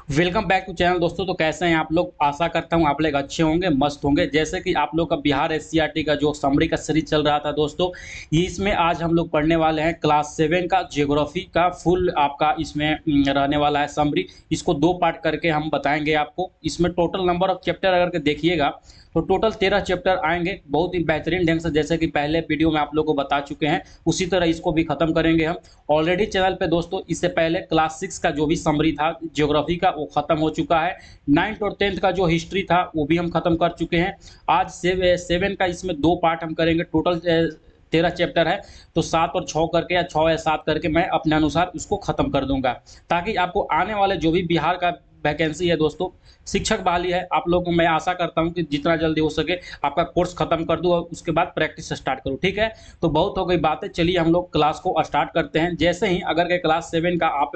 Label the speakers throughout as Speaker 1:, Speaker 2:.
Speaker 1: Welcome back to channel दोस्तों। तो कैसे हैं आप लोग? आशा करता हूं आप लोग अच्छे होंगे, मस्त होंगे। जैसे कि आप लोग का बिहार एससीईआरटी का जो समरी का सीरीज चल रहा था दोस्तों, ये इसमें आज हम लोग पढ़ने वाले हैं क्लास 7 का ज्योग्राफी का फुल आपका इसमें रहने वाला है समरी। इसको दो पार्ट करके हम बताएंगे आपको। इसमें टोटल नंबर ऑफ चैप्टर अगर के देखिएगा तो टोटल 13 चैप्टर आएंगे, बहुत ही बेहतरीन ढंग से, जैसे कि पहले वीडियो में आप लोग को बता चुके हैं उसी तरह इसको भी खत्म करेंगे हम। ऑलरेडी चैनल पे दोस्तों इससे पहले क्लास 6 का जो भी समरी था ज्योग्राफी का वो खत्म हो चुका है। 9th और 10th का जो हिस्ट्री था वो भी हम खत्म कर चुके हैं। आज 7 का इसमें दो पार्ट हम करेंगे। टोटल 13 चैप्टर है, तो 7 और 6 करके या 6 या 7 करके मैं अपने अनुसार उसको खत्म कर दूंगा, ताकि आपको आने वाले जो भी बिहार का वैकेंसी है दोस्तों, शिक्षक बहाली है, आप लोगों को मैं आशा करता हूं कि जितना जल्दी हो सके आपका कोर्स खत्म कर दूं और उसके बाद प्रैक्टिस स्टार्ट करूं। ठीक है, तो बहुत हो गई बातें, चलिए हम लोग क्लास को स्टार्ट करते हैं। जैसे ही अगर के क्लास 7 का आप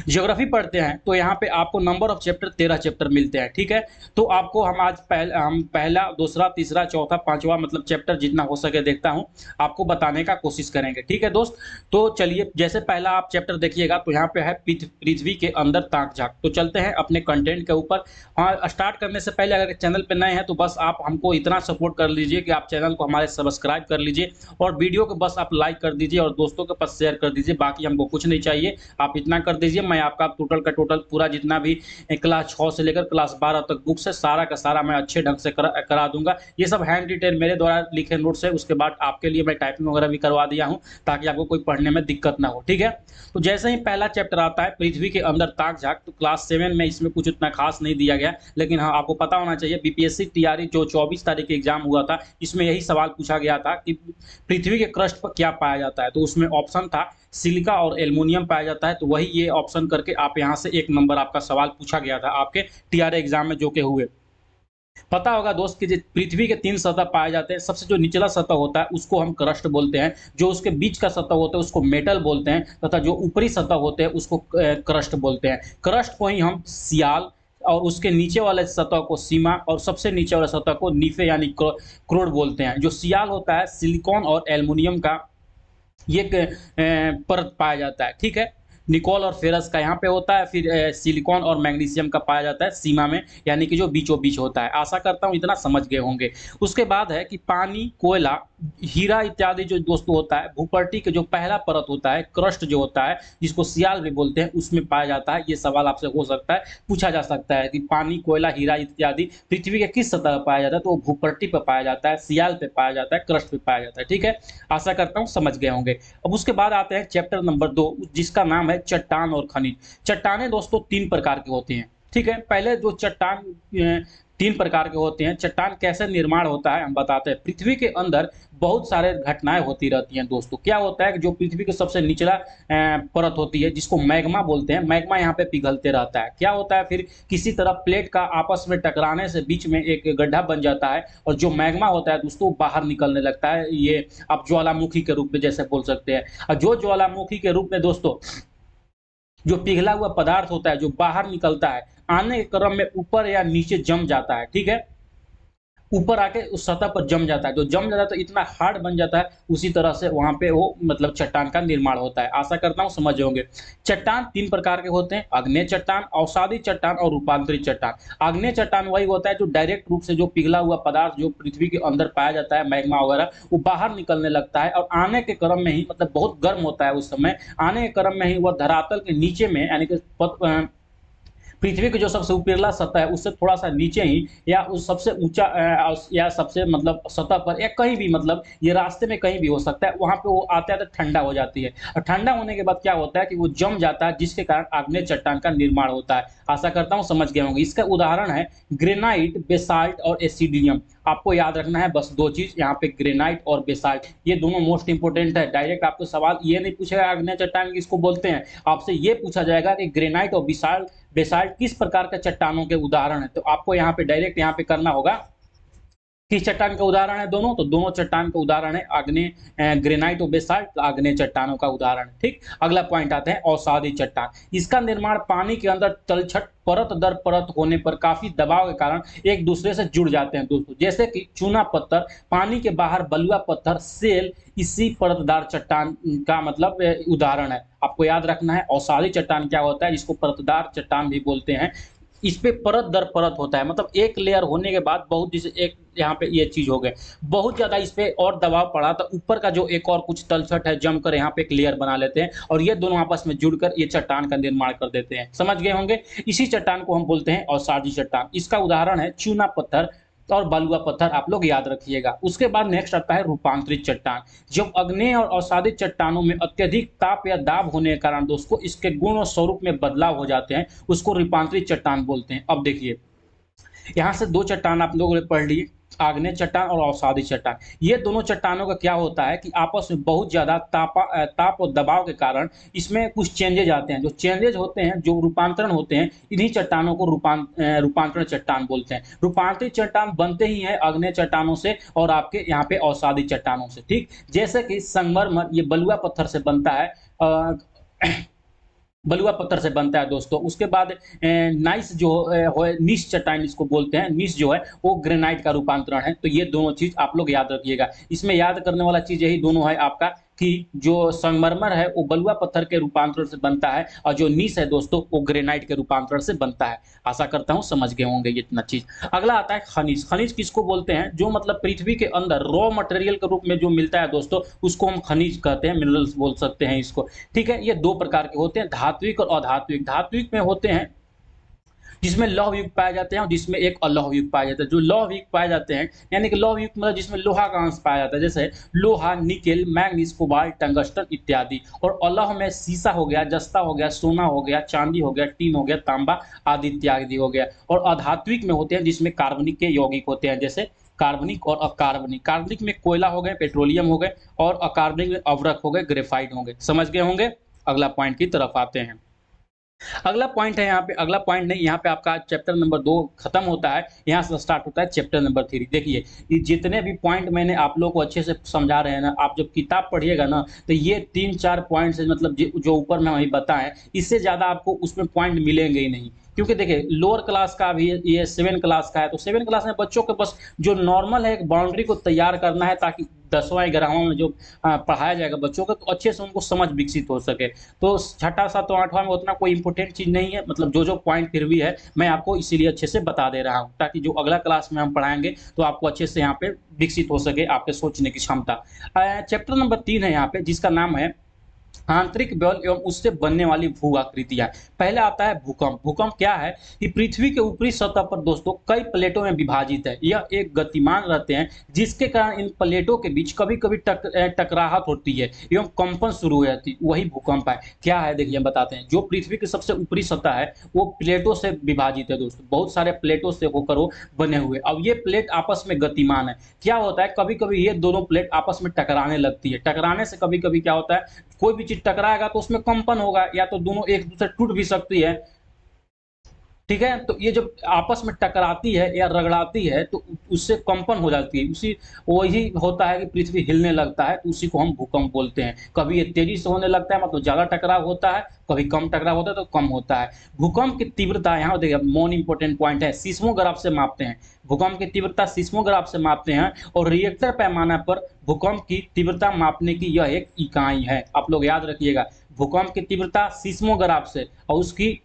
Speaker 1: ज्योग्राफी पढ़ते हैं तो यहाँ पे आपको नंबर ऑफ चैप्टर 13 चैप्टर मिलते हैं। ठीक है, तो आपको हम आज हम पहला, दूसरा, तीसरा, चौथा, पांचवा मतलब चैप्टर जितना हो सके देखता हूँ आपको बताने का कोशिश करेंगे। ठीक है दोस्त, तो चलिए जैसे पहला आप चैप्टर देखिएगा तो यहाँ पे है पृथ्वी के अंदर ताक झांक। तो चलते हैं अपने कंटेंट के ऊपर। हाँ, स्टार्ट करने से पहले अगर चैनल पे नए हैं तो बस आप हमको इतना सपोर्ट कर लीजिए कि आप चैनल को हमारे सब्सक्राइब कर लीजिए और वीडियो को बस आप लाइक कर दीजिए और दोस्तों के पास शेयर कर दीजिए। बाकी हमको कुछ नहीं चाहिए, आप इतना कर दीजिए। मैं आपका टोटल का टोटल पूरा जितना भी क्लास 6 से लेकर क्लास 12 तक बुक्स है सारा का सारा मैं अच्छे ढंग से करा दूंगा। ये सब हैंड रिटेन मेरे द्वारा लिखे नोट्स है, उसके बाद आपके लिए मैं टाइपिंग वगैरह भी करवा दिया हूँ ताकि आपको कोई पढ़ने में दिक्कत ना हो। ठीक है, तो जैसे ही पहला चैप्टर आता है पृथ्वी के अंदर ताक झांक, तो क्लास 7 में इसमें कुछ उतना खास नहीं दिया गया, लेकिन हाँ आपको पता होना चाहिए बीपीएससी टीआरई जो 24 तारीख के एग्जाम हुआ था इसमें यही सवाल पूछा गया था कि पृथ्वी के क्रस्ट पर क्या पाया जाता है। तो उसमें ऑप्शन था सिलिका और एल्युमिनियम पाया जाता है, तो वही ये ऑप्शन करके आप यहाँ से एक नंबर आपका सवाल पूछा गया था आपके टीआरई एग्जाम में जो के हुए। पता होगा दोस्त कि पृथ्वी के 3 सतह पाए जाते हैं। सबसे जो निचला सतह होता है उसको हम क्रस्ट बोलते हैं, जो उसके बीच का सतह होता है उसको मेटल बोलते हैं, तथा जो ऊपरी सतह होते हैं उसको क्रस्ट बोलते हैं। क्रस्ट को ही हम सियाल और उसके नीचे वाले सतह को सीमा और सबसे नीचे वाले सतह को नीफे यानी क्रोड बोलते हैं। जो सियाल होता है सिलिकॉन और एल्युमिनियम का ये परत पाया जाता है। ठीक है, निकोल और फेरस का यहाँ पे होता है, फिर सिलिकॉन और मैग्नीशियम का पाया जाता है सीमा में, यानी कि जो बीचों बीच होता है। आशा करता हूँ इतना समझ गए होंगे। उसके बाद है कि पानी, कोयला, हीरा इत्यादि जो दोस्तों होता है भूपर्टी के जो पहला परत होता है क्रस्ट जो होता है जिसको सियाल भी बोलते हैं उसमें पाया जाता है। ये सवाल आपसे हो सकता है, पूछा जा सकता है कि पानी, कोयला, हीरा इत्यादि पृथ्वी के किस सतह पर पाया जाता है, तो वो भूपर्टी पर पाया जाता है, सियाल पे पाया जाता है, क्रस्ट पे पाया जाता है। ठीक है, आशा करता हूँ समझ गए होंगे। अब उसके बाद आते हैं चैप्टर नंबर 2 जिसका नाम है चट्टान और खनिज। चट्टानें दोस्तों 3 प्रकार की होती हैं। ठीक है, पहले जो चट्टान 3 प्रकार के होते हैं। चट्टान कैसे निर्माण होता है हम बताते हैं। पृथ्वी के अंदर बहुत सारे घटनाएं होती रहती हैं दोस्तों। क्या होता है कि जो पृथ्वी के सबसे निचला परत होती है जिसको मैग्मा बोलते हैं, मैग्मा यहाँ पे पिघलते रहता है। क्या होता है फिर किसी तरह प्लेट का आपस में टकराने से बीच में एक गड्ढा बन जाता है और जो मैग्मा होता है दोस्तों बाहर निकलने लगता है। ये आप ज्वालामुखी के रूप में जैसे बोल सकते हैं। और जो ज्वालामुखी के रूप में दोस्तों जो पिघला हुआ पदार्थ होता है जो बाहर निकलता है, आने के क्रम में ऊपर या नीचे जम जाता है। ठीक है, ऊपर आके उस सतह पर जम जाता है, जो जम जाता है तो इतना हार्ड बन जाता है, उसी तरह से वहां पे वो मतलब चट्टान का निर्माण होता है। आशा करता हूँ समझ होंगे। चट्टान 3 प्रकार के होते हैं, आग्नेय चट्टान, अवसादी चट्टान और रूपांतरित चट्टान। आग्नेय चट्टान वही होता है जो डायरेक्ट रूप से जो पिघला हुआ पदार्थ जो पृथ्वी के अंदर पाया जाता है मैग्मा वगैरह, वो बाहर निकलने लगता है और आने के क्रम में ही मतलब बहुत गर्म होता है उस समय, आने के क्रम में ही वह धरातल के नीचे में यानी कि पृथ्वी की जो सबसे उपरला सतह है उससे थोड़ा सा नीचे ही या उस सबसे ऊंचा या सबसे मतलब सतह पर या कहीं भी, मतलब ये रास्ते में कहीं भी हो सकता है, वहां पे वो आते आते ठंडा हो जाती है और ठंडा होने के बाद क्या होता है कि वो जम जाता है जिसके कारण आग्नेय चट्टान का निर्माण होता है। आशा करता हूँ समझ गए होंगे। इसका उदाहरण है ग्रेनाइट, बेसाल्ट और एसिडियम। आपको याद रखना है बस 2 चीज यहाँ पे, ग्रेनाइट और बेसाल्ट, ये दोनों मोस्ट इंपोर्टेंट है। डायरेक्ट आपको सवाल ये नहीं पूछेगा आग्नेय चट्टान किसको बोलते हैं, आपसे ये पूछा जाएगा कि ग्रेनाइट और बेसाल्ट किस प्रकार के चट्टानों के उदाहरण है। तो आपको यहाँ पे डायरेक्ट यहाँ पे करना होगा किस चट्टान का उदाहरण है दोनों? तो दोनों चट्टान का उदाहरण है आग्नेय ग्रेनाइट और बेसाल्ट, आग्नेय चट्टानों का उदाहरण। ठीक, अगला पॉइंट आता है अवसादी चट्टान। इसका निर्माण पानी के अंदर तलछट परत दर परत होने पर काफी दबाव के कारण एक दूसरे से जुड़ जाते हैं दोस्तों, जैसे कि चूना पत्थर, पानी के बाहर बलुआ पत्थर, सेल इसी परतदार चट्टान का मतलब उदाहरण है। आपको याद रखना है अवसादी चट्टान क्या होता है, जिसको परतदार चट्टान भी बोलते हैं। इस पे परत दर परत होता है, मतलब एक लेयर होने के बाद बहुत, जैसे एक यहाँ पे ये चीज हो गए, बहुत ज्यादा इस पे और दबाव पड़ा तो ऊपर का जो एक और कुछ तलछट है जमकर यहाँ पे एक लेयर बना लेते हैं और ये दोनों आपस में जुड़कर ये चट्टान का निर्माण कर देते हैं। समझ गए होंगे। इसी चट्टान को हम बोलते हैं अवसादी चट्टान। इसका उदाहरण है चूना पत्थर और बलुआ पत्थर, आप लोग याद रखिएगा। उसके बाद नेक्स्ट आता है रूपांतरित चट्टान। जब अग्नेय और अवसादी चट्टानों में अत्यधिक ताप या दाब होने के कारण दोस्तों इसके गुण और स्वरूप में बदलाव हो जाते हैं, उसको रूपांतरित चट्टान बोलते हैं। अब देखिए, यहाँ से दो चट्टान आप लोगों ने पढ़ ली, आग्नेय चट्टान और अवसादी चट्टान। ये दोनों चट्टानों का क्या होता है कि आपस में बहुत ज्यादा ताप और दबाव के कारण इसमें कुछ चेंजेज आते हैं। जो चेंजेज होते हैं, जो रूपांतरण होते हैं, इन्हीं चट्टानों को रूपांतरण चट्टान बोलते हैं। रूपांतरित चट्टान बनते ही हैं आग्नेय चट्टानों से और आपके यहाँ पे अवसादी चट्टानों से। ठीक, जैसे कि संगमरमर ये बलुआ पत्थर से बनता है, बलुआ पत्थर से बनता है दोस्तों। उसके बाद नाइस जो है, नीस चट्टान इसको बोलते हैं, नीस जो है वो ग्रेनाइट का रूपांतरण है। तो ये दोनों चीज आप लोग याद रखिएगा। इसमें याद करने वाला चीज यही दोनों है आपका कि जो संगमरमर है वो बलुआ पत्थर के रूपांतरण से बनता है और जो नीस है दोस्तों वो ग्रेनाइट के रूपांतरण से बनता है। आशा करता हूँ समझ गए होंगे ये इतना चीज। अगला आता है खनिज। खनिज किसको बोलते हैं? जो मतलब पृथ्वी के अंदर रॉ मटेरियल के रूप में जो मिलता है दोस्तों, उसको हम खनिज कहते हैं, मिनरल्स बोल सकते हैं इसको। ठीक है, ये दो प्रकार के होते हैं, धात्विक और अधात्विक। धात्विक में होते हैं जिसमें लौह युक्त पाए जाते हैं और जिसमें एक अलौह युक्त पाए जाते हैं। जो लौह युक्त पाए जाते हैं यानी कि लौह युक्त मतलब जिसमें लोहा का अंश पाया जाता है, जैसे लोहा, निकेल, मैग्नीज, कोबाल्ट, टंगस्टन इत्यादि। और अलौह में सीसा हो गया, जस्ता हो गया, सोना हो गया, चांदी हो गया, टीन हो गया, तांबा आदि इत्यादि हो गया। और अधात्विक में होते हैं जिसमें कार्बनिक के यौगिक होते हैं, जैसे कार्बनिक और अकार्बनिक। कार्बनिक में कोयला हो गए, पेट्रोलियम हो गए, और अकार्बनिक में अवरक हो गए, ग्रेफाइट हो गए। समझ गए होंगे। अगला पॉइंट की तरफ आते हैं। अगला पॉइंट है यहाँ पे, अगला पॉइंट नहीं, यहाँ पे आपका चैप्टर नंबर 2 खत्म होता है, यहाँ से स्टार्ट होता है चैप्टर नंबर 3। देखिए, ये जितने भी पॉइंट मैंने आप लोगों को अच्छे से समझा रहे हैं ना, आप जब किताब पढ़िएगा ना तो ये 3-4 पॉइंट से मतलब जो ऊपर में वही बताएं, इससे ज्यादा आपको उसमें पॉइंट मिलेंगे ही नहीं। क्योंकि देखिए लोअर क्लास का भी ये 7 क्लास का है, तो 7 क्लास में बच्चों को बस जो नॉर्मल है एक बाउंड्री को तैयार करना है, ताकि 10वां 11वां में जो पढ़ाया जाएगा बच्चों को, तो अच्छे से उनको समझ विकसित हो सके। तो छठा 7वां 8वां में उतना कोई इंपॉर्टेंट चीज नहीं है, मतलब जो पॉइंट फिर भी है मैं आपको इसीलिए अच्छे से बता दे रहा हूँ, ताकि जो अगला क्लास में हम पढ़ाएंगे तो आपको अच्छे से यहाँ पे विकसित हो सके आपके सोचने की क्षमता। चैप्टर नंबर 3 है यहाँ पे, जिसका नाम है आंतरिक बल एवं उससे बनने वाली भू आकृतियां। पहला आता है भूकंप। भूकंप क्या है कि पृथ्वी के ऊपरी सतह पर दोस्तों कई प्लेटों में विभाजित है। यह एक गतिमान रहते हैं, जिसके कारण इन प्लेटों के बीच कभी कभी टकराहट होती है एवं कंपन शुरू हो जाती है, वही भूकंप है। क्या है देखिए हम बताते हैं। जो पृथ्वी की सबसे ऊपरी सतह है वो प्लेटों से विभाजित है दोस्तों, बहुत सारे प्लेटों से होकर वो बने हुए। अब ये प्लेट आपस में गतिमान है। क्या होता है, कभी कभी ये दोनों प्लेट आपस में टकराने लगती है। टकराने से कभी कभी क्या होता है, कोई भी चीज टकराएगा तो उसमें कंपन होगा, या तो दोनों एक दूसरे टूट भी सकती है। ठीक है, तो ये जब आपस में टकराती है या रगड़ाती है तो उससे कंपन हो जाती है, उसी वही होता है कि पृथ्वी हिलने लगता है, तो उसी को हम भूकंप बोलते हैं। कभी ये तेजी से होने लगता है, मतलब ज्यादा टकराव होता है, कभी कम टकराव होता है तो कम होता है। भूकंप की तीव्रता यहाँ देखिए मोन इंपोर्टेंट पॉइंट है, सीस्मोग्राफ से मापते हैं। भूकंप की तीव्रता सीस्मोग्राफ से मापते हैं और रिएक्टर पैमाना पर भूकंप की तीव्रता मापने की यह एक इकाई है। आप लोग याद रखिएगा, भूकंप की तीव्रता सीस्मोग्राफ से और उसकी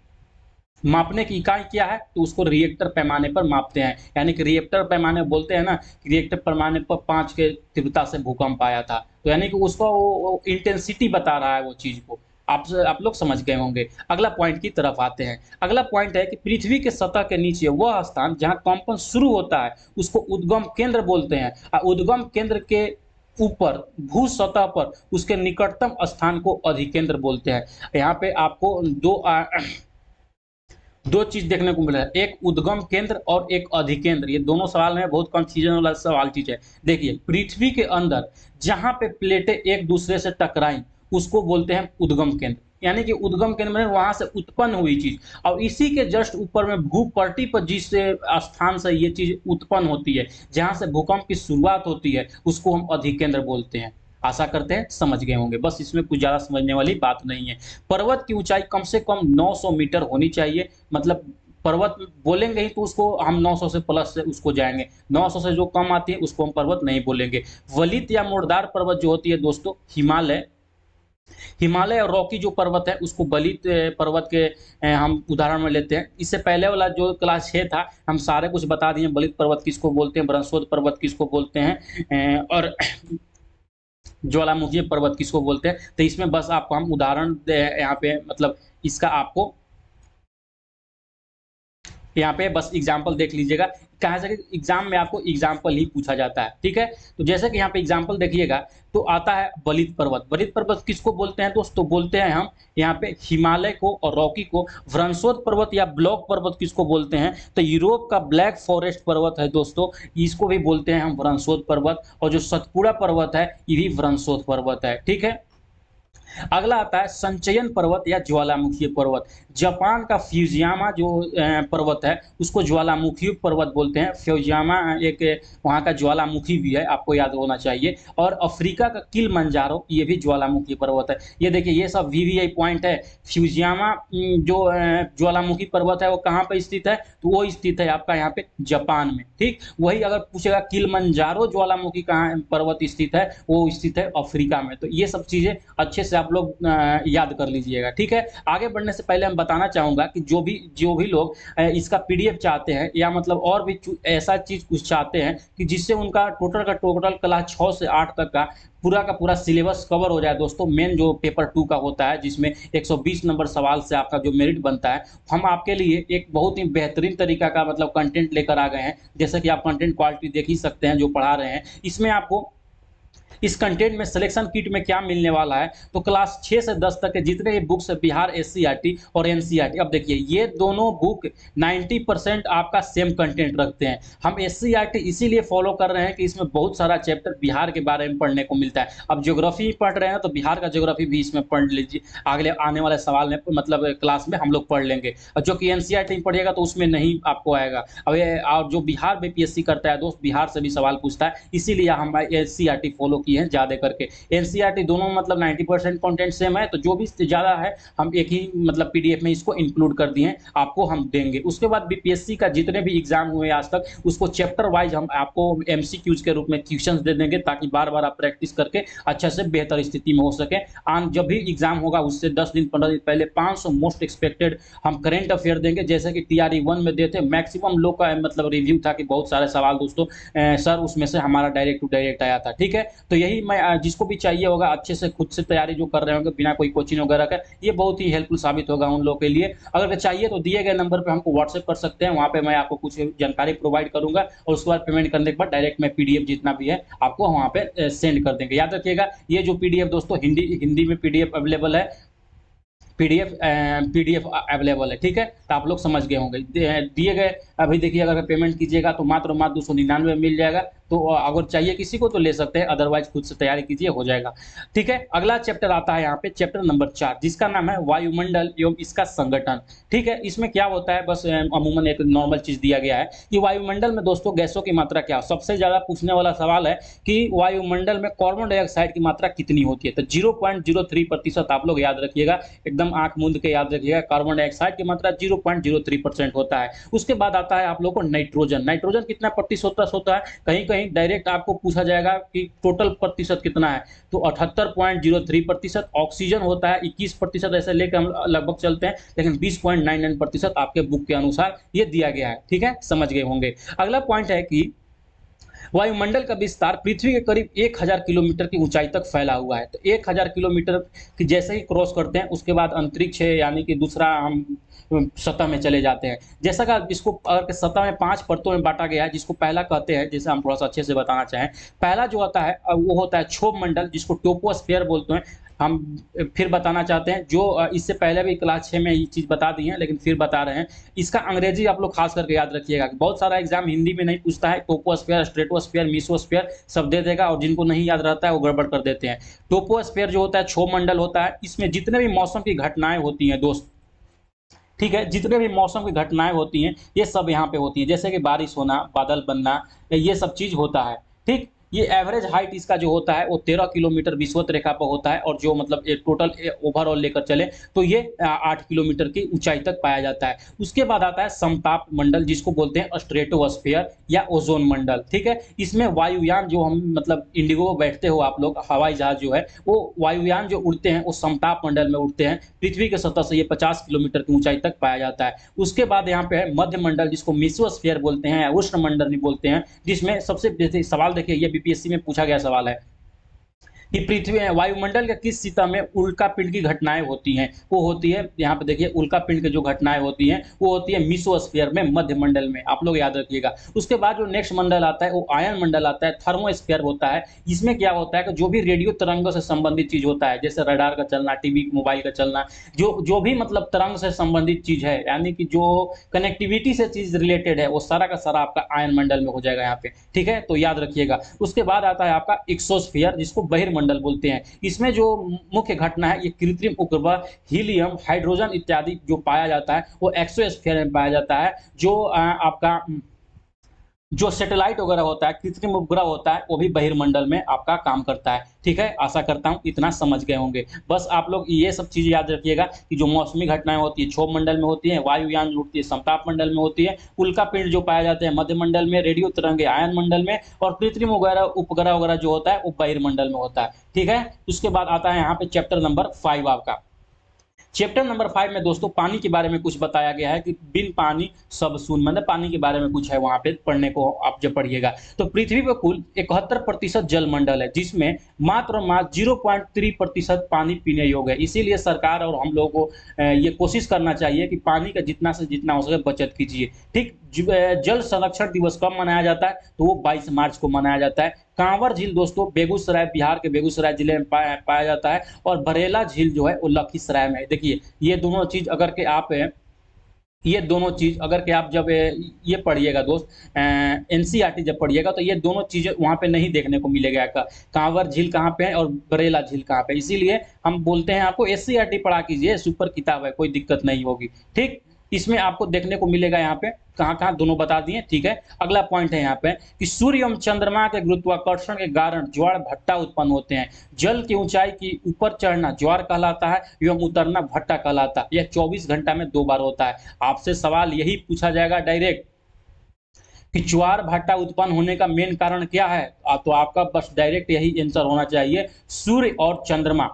Speaker 1: मापने की इकाई क्या है, तो उसको रिएक्टर पैमाने पर मापते हैं। यानी कि रिएक्टर पैमाने बोलते हैं ना, रिएक्टर पैमाने पर 5 के तीव्रता से भूकंप आया था, तो यानी कि उसको वो इंटेंसिटी बता रहा है वो चीज को। आप लोग समझ गए होंगे। अगला पॉइंट की तरफ आते हैं। अगला पॉइंट है कि पृथ्वी के सतह के नीचे वह स्थान जहां कंपन शुरू होता है उसको उद्गम केंद्र बोलते हैं, और उद्गम केंद्र के ऊपर भू सतह पर उसके निकटतम स्थान को अधिकेंद्र बोलते हैं। यहाँ पे आपको दो चीज देखने को मिला है, एक उद्गम केंद्र और एक अधिकेंद्र। ये दोनों सवाल में बहुत कंफ्यूजन वाला सवाल चीज है। देखिए, पृथ्वी के अंदर जहां पे प्लेटें एक दूसरे से टकराई उसको बोलते हैं उद्गम केंद्र, यानी कि उद्गम केंद्र में वहां से उत्पन्न हुई चीज, और इसी के जस्ट ऊपर में भूपट्टी पर जिस स्थान से ये चीज उत्पन्न होती है, जहां से भूकंप की शुरुआत होती है, उसको हम अधिकेंद्र बोलते हैं। आशा करते हैं समझ गए होंगे, बस इसमें कुछ ज्यादा समझने वाली बात नहीं है। पर्वत की ऊंचाई कम से कम 900 मीटर होनी चाहिए, मतलब पर्वत बोलेंगे ही तो उसको हम 900 से प्लस से उसको जाएंगे, 900 से जो कम आती है उसको हम पर्वत नहीं बोलेंगे। वलित या मुर्दार पर्वत जो होती है दोस्तों, हिमालय, हिमालय और रॉकी जो पर्वत है उसको बलित पर्वत के हम उदाहरण में लेते हैं। इससे पहले वाला जो क्लास 6 था हम सारे कुछ बता दिए, बलित पर्वत किसको बोलते हैं, ब्रह्मोत्तर पर्वत किसको बोलते हैं, और ज्वालामुखी पर्वत किसको बोलते हैं। तो इसमें बस आपको हम उदाहरण यहाँ पे मतलब इसका आपको यहाँ पे बस एग्जाम्पल देख लीजिएगा, कहा से एग्जाम में आपको एग्जाम्पल ही पूछा जाता है, ठीक है। तो जैसे कि यहाँ पे एग्जाम्पल देखिएगा तो आता है बलित पर्वत। बलित पर्वत किसको बोलते हैं दोस्तों, बोलते हैं हम यहाँ पे हिमालय को और रॉकी को। व्रंशोद पर्वत या ब्लॉक पर्वत किसको बोलते हैं, तो यूरोप का ब्लैक फॉरेस्ट पर्वत है दोस्तों, इसको भी बोलते हैं हम व्रंशोद पर्वत। और जो सतपुड़ा पर्वत है ये भी व्रंशोद पर्वत है, ठीक है। अगला आता है संचयन पर्वत या ज्वालामुखी पर्वत। जापान का फ्यूजियामा जो पर्वत है उसको ज्वालामुखी पर्वत बोलते हैं। फ्यूजियामा एक वहाँ का ज्वालामुखी भी है, आपको याद होना चाहिए। और अफ्रीका का किलिमंजारो ये भी ज्वालामुखी पर्वत है। ये देखिए ये सब वीवीआई पॉइंट है। फ्यूजियामा जो ज्वालामुखी पर्वत है वो कहाँ पर स्थित है, तो वो स्थित है आपका यहाँ पे जापान में, ठीक। वही अगर पूछेगा किलिमंजारो ज्वालामुखी कहाँ पर्वत स्थित है, वो स्थित है अफ्रीका में। तो ये सब चीजें अच्छे से आप लोग याद कर लीजिएगा, ठीक है। आगे बढ़ने से पहले हम बताना चाहूंगा कि जो भी लोग इसका पीडीएफ चाहते हैं या मतलब और भी ऐसा चीज कुछ चाहते हैं कि जिससे उनका टोटल क्लास 6 से 8 तक का पूरा सिलेबस कवर हो जाए दोस्तों, मेन जो पेपर 2 का होता है जिसमें 120 नंबर सवाल से आपका जो मेरिट बनता है, हम आपके लिए एक बहुत ही बेहतरीन तरीका का मतलब कंटेंट लेकर आ गए हैं। जैसे कि आप कंटेंट क्वालिटी देख ही सकते हैं जो पढ़ा रहे हैं। इसमें आपको इस कंटेंट में सिलेक्शन किट में क्या मिलने वाला है, तो क्लास 6 से 10 तक के जितने भी बुक्स है बिहार एससीईआरटी और एनसीईआरटी, अब देखिए ये दोनों बुक 90% आपका सेम कंटेंट रखते हैं। हम एससीईआरटी इसीलिए फॉलो कर रहे हैं कि इसमें बहुत सारा चैप्टर बिहार के बारे में पढ़ने को मिलता है। अब ज्योग्राफी पढ़ रहे हैं तो बिहार का ज्योग्राफी भी इसमें पढ़ लीजिए, अगले आने वाले सवाल में मतलब क्लास में हम लोग पढ़ लेंगे। और जो कि एनसीईआरटी में पढ़िएगा तो उसमें नहीं आपको आएगा। अब और जो बिहार बीपीएससी करता है दोस्त, बिहार से भी सवाल पूछता है, इसीलिए हम एससीईआरटी फॉलो किए हैं ज्यादा करके। एनसीईआरटी दोनों मतलब 90% कंटेंट सेम है, तो जो भी ज्यादा है हम एक ही मतलब पीडीएफ में इसको इंक्लूड कर दिए हैं, आपको हम देंगे। उसके बाद बीपीएससी का जितने भी एग्जाम हुए आज तक उसको चैप्टर वाइज हम आपको एमसीक्यूज के रूप में क्वेश्चंस दे देंगे, ताकि बार बार आप प्रैक्टिस करके अच्छा से बेहतर स्थिति में हो सके। जब भी एग्जाम होगा उससे 10 दिन 15 दिन पहले 500 मोस्ट एक्सपेक्टेड हम करेंट अफेयर देंगे, जैसे कि टीआरई 1 में देते। मैक्सिमम लोग का मतलब रिव्यू था कि बहुत सारे सवाल दोस्तों सर उसमें से हमारा डायरेक्ट टू डायरेक्ट आया था, ठीक है। तो यही मैं जिसको भी चाहिए होगा अच्छे से खुद से तैयारी जो कर रहे होंगे बिना कोई कोचिंग वगैरह का, ये बहुत ही हेल्पफुल साबित होगा उन लोगों के लिए। अगर चाहिए तो दिए गए नंबर पे हमको व्हाट्सएप कर सकते हैं, वहाँ पे मैं आपको कुछ जानकारी प्रोवाइड करूंगा और उसके बाद पेमेंट करने के बाद डायरेक्ट मैं पीडीएफ जितना भी है आपको वहाँ पे सेंड कर देंगे। याद रखिएगा ये जो पीडीएफ दोस्तों हिंदी में पीडीएफ अवेलेबल है, पीडीएफ अवेलेबल है, ठीक है। तो आप लोग समझ गए होंगे। दिए गए अभी देखिए अगर पेमेंट कीजिएगा तो मात्र 299 मिल जाएगा। तो अगर चाहिए किसी को तो ले सकते हैं, अदरवाइज खुद से तैयारी कीजिए, हो जाएगा, ठीक है। अगला चैप्टर आता है यहाँ पे चैप्टर नंबर 4, जिसका नाम है वायुमंडल एवं इसका संगठन, ठीक है। इसमें क्या होता है, बस अमूमन एक नॉर्मल चीज दिया गया है कि वायुमंडल में दोस्तों गैसों की मात्रा क्या। सबसे ज्यादा पूछने वाला सवाल है कि वायुमंडल में कार्बन डाइऑक्साइड की मात्रा कितनी होती है, तो 0.03% आप लोग याद रखिएगा, एकदम आंख मूंद के याद रखिएगा। कार्बन डाइऑक्साइड की मात्रा 0.03% होता है। उसके बाद आता है आप लोग को नाइट्रोजन। नाइट्रोजन कितना प्रतिशत होता है, कहीं कहीं डायरेक्ट आपको पूछा जाएगा कि टोटल प्रतिशत कितना है, तो 78.03%। ऑक्सीजन होता है 21%, ऐसे लेकर हम लगभग चलते हैं, लेकिन 20.99% आपके बुक के अनुसार ये दिया गया है, ठीक है, समझ गए होंगे। अगला पॉइंट है कि वायुमंडल का विस्तार पृथ्वी के करीब 1000 किलोमीटर की ऊंचाई तक फैला हुआ है। तो 1000 किलोमीटर की जैसे ही क्रॉस करते हैं उसके बाद अंतरिक्ष है, यानी कि दूसरा हम सतह में चले जाते हैं। जैसा कि इसको अगर सतह में 5 परतों में बांटा गया है, जिसको पहला कहते हैं, जैसे हम थोड़ा सा अच्छे से बताना चाहें। पहला जो होता है वो होता है क्षोभ मंडल, जिसको टोपोस्फेयर बोलते हैं। हम फिर बताना चाहते हैं, जो इससे पहले भी क्लास 6 में ये चीज़ बता दी है, लेकिन फिर बता रहे हैं। इसका अंग्रेजी आप लोग खास करके याद रखिएगा कि बहुत सारा एग्जाम हिंदी में नहीं पूछता है, टोपोस्फेयर, स्ट्रेटोस्फेयर, मेसोस्फेयर सब दे देगा, और जिनको नहीं याद रहता है वो गड़बड़ कर देते हैं। टोपोस्फेयर जो होता है क्षोभमंडल होता है, इसमें जितने भी मौसम की घटनाएं होती हैं दोस्त, ठीक है, जितने भी मौसम की घटनाएं होती हैं ये सब यहाँ पे होती हैं, जैसे कि बारिश होना, बादल बनना, ये सब चीज़ होता है। ठीक, ये एवरेज हाइट इसका जो होता है वो 13 किलोमीटर विषुवत रेखा पर होता है, और जो मतलब टोटल ओवरऑल लेकर चले तो ये 8 किलोमीटर की ऊंचाई तक पाया जाता है। उसके बाद आता है समताप मंडल, जिसको बोलते हैं स्ट्रेटोस्फेयर या ओजोन मंडल। ठीक है, इसमें वायुयान जो हम मतलब इंडिगो में बैठते हो आप लोग, हवाई जहाज जो है वो वायुयान जो उड़ते हैं वो समताप मंडल में उड़ते हैं। पृथ्वी के सतह से ये 50 किलोमीटर की ऊंचाई तक पाया जाता है। उसके बाद यहाँ पे है मध्य मंडल, जिसको मेसोस्फीयर बोलते हैं या उष्ण मंडल भी बोलते हैं, जिसमें सबसे सवाल देखिए, ये बीपीएससी में पूछा गया सवाल है कि पृथ्वी वायुमंडल के किस सतह में उल्कापिंड की घटनाएं होती हैं। वो होती है, यहाँ पे देखिए, उल्कापिंड की जो घटनाएं होती हैं वो होती है मेसोस्फीयर में, मध्य मंडल में, आप लोग याद रखिएगा। उसके बाद जो नेक्स्ट मंडल आता है वो आयन मंडल आता है, थर्मोस्फीयर होता है। इसमें क्या होता है कि जो भी रेडियो तरंगों से संबंधित चीज होता है, जैसे रडार का चलना, टीवी मोबाइल का चलना, जो जो भी मतलब तरंग से संबंधित चीज है, यानी कि जो कनेक्टिविटी से चीज रिलेटेड है, वो सारा का सारा आपका आयन मंडल में हो जाएगा यहाँ पे। ठीक है, तो याद रखिएगा। उसके बाद आता है आपका एक्सोस्फीयर, जिसको बहिर्मंडल बोलते हैं। इसमें जो मुख्य घटना है, ये कृत्रिम उपग्रह, हीलियम, हाइड्रोजन इत्यादि जो पाया जाता है वो एक्सोस्फीयर में पाया जाता है। जो आपका जो सैटेलाइट वगैरह होता है, कृत्रिम उपग्रह होता है, वो भी बहिर्मंडल में आपका काम करता है। ठीक है, आशा करता हूँ इतना समझ गए होंगे। बस आप लोग ये सब चीज़ याद रखिएगा कि जो मौसमी घटनाएं होती है क्षोभ मंडल में होती है, वायुयान जो उड़ती है समताप मंडल में होती है, उल्का पिंड जो पाया जाते हैं मध्य मंडल में, रेडियो तरंगे आयन मंडल में, और कृत्रिम वगैरह उपग्रह वगैरह जो होता है वो बहिर्मंडल में होता है। ठीक है, उसके बाद आता है यहाँ पे चैप्टर नंबर 5 आपका। चैप्टर नंबर 5 में दोस्तों पानी के बारे में कुछ बताया गया है कि बिन पानी सब शून्य, मतलब पानी के बारे में कुछ है वहां पे पढ़ने को, आप जब पढ़िएगा तो पृथ्वी पर कुल 71% जल मंडल है, जिसमें मात्र 0.3% पानी पीने योग्य है। इसीलिए सरकार और हम लोगों को ये कोशिश करना चाहिए कि पानी का जितना से जितना हो सके बचत कीजिए। ठीक, जल संरक्षण दिवस कब मनाया जाता है तो वो 22 मार्च को मनाया जाता है। कांवर झील दोस्तों बेगूसराय, बिहार के बेगूसराय जिले में पाया जाता है, और बरेला झील जो है वो लखीसराय में है। देखिए, ये दोनों चीज अगर के आप ये दोनों चीज अगर के आप जब ये पढ़िएगा दोस्त, एनसीईआरटी जब पढ़िएगा तो ये दोनों चीजें वहां पे नहीं देखने को मिलेगा। कांवर झील कहाँ पे है और बरेला झील कहाँ पे, इसीलिए हम बोलते हैं आपको एससीईआरटी पढ़ा कीजिए, सुपर किताब है, कोई दिक्कत नहीं होगी। ठीक, इसमें आपको देखने को मिलेगा यहाँ पे कहाँ कहाँ दोनों बता दिए। ठीक है, अगला पॉइंट है यहाँ पे कि सूर्य एवं चंद्रमा के गुरुत्वाकर्षण के कारण ज्वार भट्टा उत्पन्न होते हैं। जल की ऊंचाई की ऊपर चढ़ना ज्वार कहलाता है, एवं उतरना भट्टा कहलाता है। यह 24 घंटा में 2 बार होता है। आपसे सवाल यही पूछा जाएगा डायरेक्ट कि ज्वार भाटा उत्पन्न होने का मेन कारण क्या है, तो आपका बस डायरेक्ट यही आंसर होना चाहिए, सूर्य और चंद्रमा।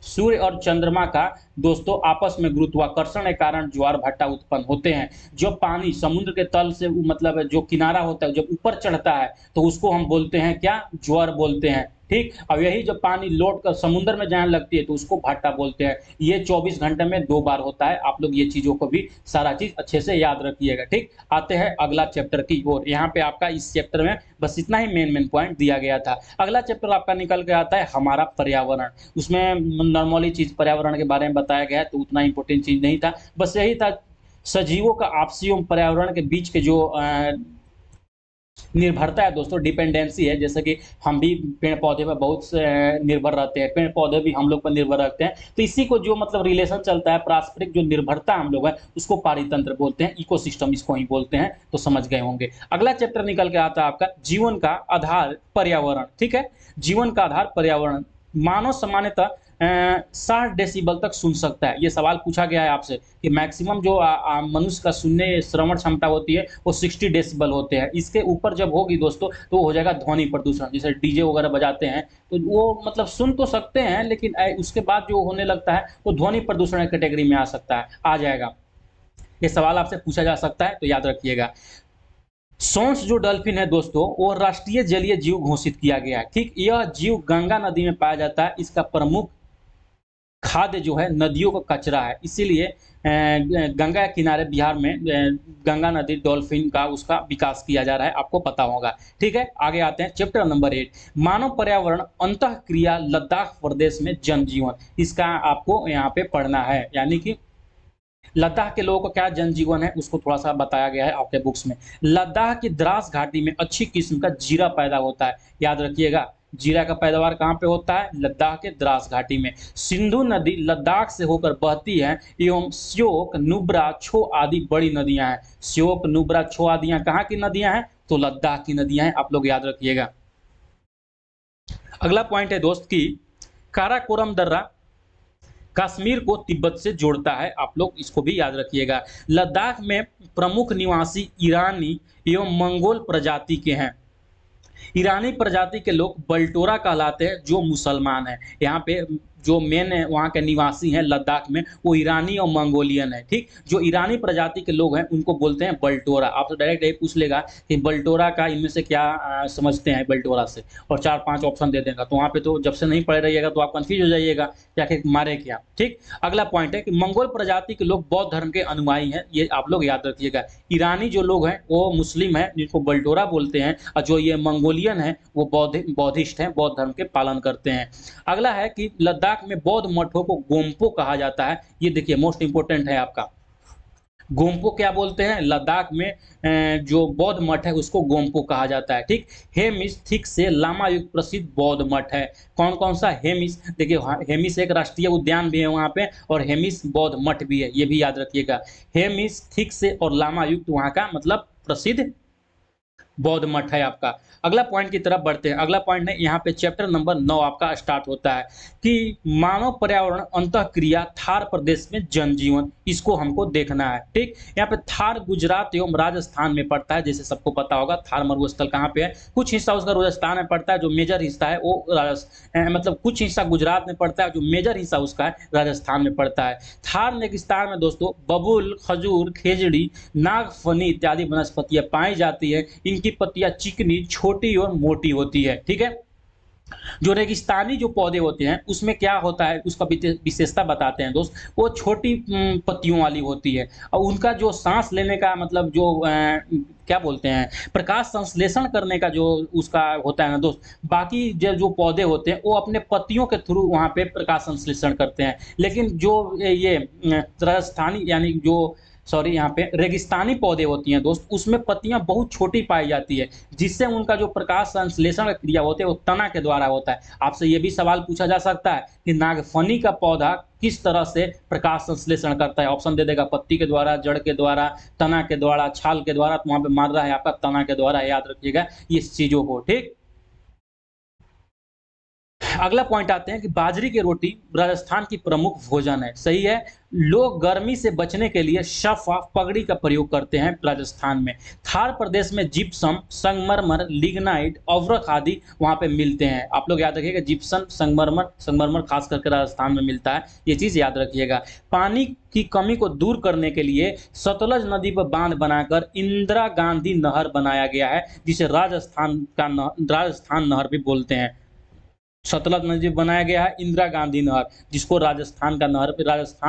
Speaker 1: सूर्य और चंद्रमा का दोस्तों आपस में गुरुत्वाकर्षण के कारण ज्वार भाटा उत्पन्न होते हैं। जो पानी समुद्र के तल से मतलब जो किनारा होता है जब ऊपर चढ़ता है तो उसको हम बोलते हैं क्या, ज्वार बोलते हैं। ठीक, अब यही जब पानी लौट कर समुद्र में जाने लगती है तो उसको भाटा बोलते हैं। ये 24 घंटे में 2 बार होता है। आप लोग ये चीजों को भी सारा चीज अच्छे से याद रखिएगा। ठीक, आते हैं अगला चैप्टर की ओर। यहाँ पे आपका इस चैप्टर में बस इतना ही मेन पॉइंट दिया गया था। अगला चैप्टर आपका निकल के आता है हमारा पर्यावरण। उसमें नॉर्मली चीज पर्यावरण के बारे में बताया गया है, तो उतना इंपॉर्टेंट चीज नहीं था, बस यही था सजीवों का आपसी एवं पर्यावरण के बीच के जो निर्भरता है दोस्तों, डिपेंडेंसी है। जैसे कि हम भी पेड़ पौधे पर बहुत निर्भर रहते हैं, पेड़ पौधे भी हम लोग पर निर्भर रखते हैं, तो इसी को जो मतलब रिलेशन चलता है, पारस्परिक जो निर्भरता हम लोग है उसको पारितंत्र बोलते हैं, इकोसिस्टम इसको ही बोलते हैं। तो समझ गए होंगे। अगला चैप्टर निकल के आता है आपका जीवन का आधार पर्यावरण। ठीक है, जीवन का आधार पर्यावरण। मानव सामान्यतः 60 डेसिबल तक सुन सकता है। ये सवाल पूछा गया है आपसे कि मैक्सिमम जो मनुष्य का सुनने श्रवण क्षमता होती है वो 60 डेसिबल होते हैं। इसके ऊपर जब होगी दोस्तों तो हो जाएगा ध्वनि प्रदूषण। जैसे डीजे वगैरह बजाते हैं तो वो मतलब सुन तो सकते हैं, लेकिन उसके बाद जो होने लगता है वो ध्वनि प्रदूषण कैटेगरी में आ सकता है, आ जाएगा। ये सवाल आपसे पूछा जा सकता है, तो याद रखिएगा। सोंस जो डॉल्फिन है दोस्तों वो राष्ट्रीय जलीय जीव घोषित किया गया है। ठीक, यह जीव गंगा नदी में पाया जाता है। इसका प्रमुख खाद्य जो है नदियों का कचरा है, इसीलिए गंगा के किनारे बिहार में गंगा नदी डॉल्फिन का उसका विकास किया जा रहा है, आपको पता होगा। ठीक है, आगे आते हैं चैप्टर नंबर 8, मानव पर्यावरण अंतःक्रिया लद्दाख प्रदेश में जनजीवन। इसका आपको यहाँ पे पढ़ना है, यानी कि लद्दाख के लोगों का क्या जनजीवन है उसको थोड़ा सा बताया गया है आपके बुक्स में। लद्दाख की द्रास घाटी में अच्छी किस्म का जीरा पैदा होता है, याद रखिएगा। जीरा का पैदावार कहाँ पे होता है? लद्दाख के द्रास घाटी में। सिंधु नदी लद्दाख से होकर बहती है एवं श्योक, नुब्रा, छो आदि बड़ी नदियां हैं। श्योक, नुब्रा, छो आदियां कहाँ की नदियां हैं? तो लद्दाख की नदियां हैं, आप लोग याद रखिएगा। अगला पॉइंट है दोस्त की काराकोरम दर्रा कश्मीर को तिब्बत से जोड़ता है, आप लोग इसको भी याद रखिएगा। लद्दाख में प्रमुख निवासी ईरानी एवं मंगोल प्रजाति के हैं। ईरानी प्रजाति के लोग बल्टोरा कहलाते हैं, जो मुसलमान हैं। यहाँ पे जो मेन है वहाँ के निवासी हैं लद्दाख में, वो ईरानी और मंगोलियन है। ठीक, जो ईरानी प्रजाति के लोग हैं उनको बोलते हैं बल्टोरा। आपसे डायरेक्ट यही पूछ लेगा कि बल्टोरा का इनमें से क्या समझते हैं बल्टोरा से, और 4-5 ऑप्शन दे देगा, तो वहाँ पे तो जब से नहीं पढ़े रहिएगा तो आप कंफ्यूज हो जाइएगा क्या कि मारे क्या। ठीक, अगला पॉइंट है कि मंगोल प्रजाति के लोग बौद्ध धर्म के अनुयायी हैं, ये आप लोग याद रखिएगा। ईरानी जो लोग हैं वो मुस्लिम हैं जिनको बल्टोरा बोलते हैं, और जो ये मंगोलियन है वो बौद्धिस्ट हैं, बौद्ध धर्म के पालन करते हैं। अगला है कि लद्दाख में बौद्ध मठों को गोम्पो कहा जाता है। ये देखिए मोस्ट इंपोर्टेंट है आपका, गोम्पो क्या बोलते हैं? लद्दाख में जो बौद्ध मठ है उसको गोम्पो कहा जाता है। ठीक, हेमिस थिक से लामा युक्त प्रसिद्ध बौद्ध मठ है। कौन कौन सा? हेमिस, देखिए हेमिस एक राष्ट्रीय उद्यान भी है वहाँ पे, और हेमिस बौद्ध मठ भी है, ये भी याद रखिएगा। हेमिस थिक से और लामा युक्त वहाँ का मतलब प्रसिद्ध बौद्ध मठ है आपका। अगला पॉइंट की तरफ बढ़ते हैं। अगला पॉइंट है यहाँ पे चैप्टर नंबर 9 आपका स्टार्ट होता है कि मानव पर्यावरण अंतःक्रिया थार प्रदेश में जनजीवन, इसको हमको देखना है। ठीक, यहाँ पे थार गुजरात एवं राजस्थान में पड़ता है, जैसे सबको पता होगा थार मरुस्थल कहाँ पे है। कुछ हिस्सा उसका राजस्थान में पड़ता है, जो मेजर हिस्सा है वो मतलब कुछ हिस्सा गुजरात में पड़ता है, जो मेजर हिस्सा उसका है राजस्थान में पड़ता है। थार रेगिस्तान में दोस्तों बबूल, खजूर, खेजड़ी, नागफनी इत्यादि वनस्पतियां पाई जाती है। इनकी पत्तियां चिकनी, छोटी और मोटी होती है। ठीक है, जो रेगिस्तानी जो पौधे होते हैं उसमें क्या होता है उसका विशेषता बताते हैं दोस्त। वो छोटी पत्तियों वाली होती है, और उनका जो सांस लेने का मतलब जो क्या बोलते हैं प्रकाश संश्लेषण करने का जो उसका होता है ना दोस्त, बाकी जो पौधे होते हैं वो अपने पत्तियों के थ्रू वहाँ पे प्रकाश संश्लेषण करते हैं। लेकिन जो ये राजस्थानी यानी जो सॉरी यहाँ पे रेगिस्तानी पौधे होती हैं दोस्त, उसमें पत्तियां बहुत छोटी पाई जाती है, जिससे उनका जो प्रकाश संश्लेषण का क्रिया होते हैं वो तना के द्वारा होता है। आपसे ये भी सवाल पूछा जा सकता है कि नागफनी का पौधा किस तरह से प्रकाश संश्लेषण करता है? ऑप्शन दे देगा पत्ती के द्वारा, जड़ के द्वारा, तना के द्वारा, छाल के द्वारा, तो वहां पे मान रहा है आपका तना के द्वारा, याद रखिएगा इस चीजों को। ठीक, अगला पॉइंट आते हैं कि बाजरी की रोटी राजस्थान की प्रमुख भोजन है। सही है, लोग गर्मी से बचने के लिए शफाफ पगड़ी का प्रयोग करते हैं राजस्थान में। थार प्रदेश में जिप्सम, संगमरमर, लिग्नाइट, अवरख आदि वहां पे मिलते हैं। आप लोग याद रखिएगा जिप्सम, संगमरमर, संगमरमर खास करके राजस्थान में मिलता है, ये चीज याद रखिएगा। पानी की कमी को दूर करने के लिए सतलज नदी पर बांध बनाकर इंदिरा गांधी नहर बनाया गया है, जिसे राजस्थान नहर भी बोलते हैं। सतलज नदी बनाया गया है, इंदिरा गांधी नहर, जिसको राजस्थान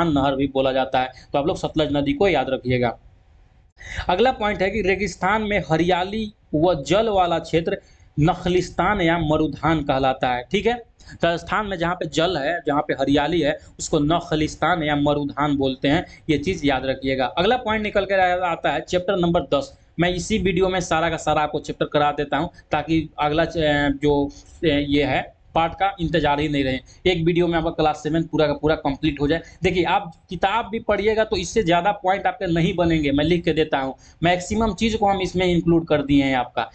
Speaker 1: नहर भी बोला जाता है। तो आप लोग सतलज नदी को याद रखिएगा। अगला पॉइंट है कि रेगिस्तान में हरियाली व जल वाला क्षेत्र नखलिस्तान या मरुधान कहलाता है। ठीक है, राजस्थान में जहाँ पे जल है, जहाँ पे हरियाली है, उसको नखलिस्तान या मरुधान बोलते हैं, ये चीज याद रखिएगा। अगला पॉइंट निकल कर आता है चैप्टर नंबर 10। मैं इसी वीडियो में सारा का सारा आपको चैप्टर करा देता हूँ, ताकि अगला जो ये है पार्ट का इंतजार ही नहीं रहे। एक वीडियो में आपका क्लास 7 पूरा का पूरा कंप्लीट हो जाए। देखिए आप किताब भी पढ़िएगा तो इससे ज़्यादा पॉइंट आपके नहीं बनेंगे, मैं लिख के देता हूँ। मैक्सिमम चीज़ को हम इसमें इंक्लूड कर दिए हैं आपका।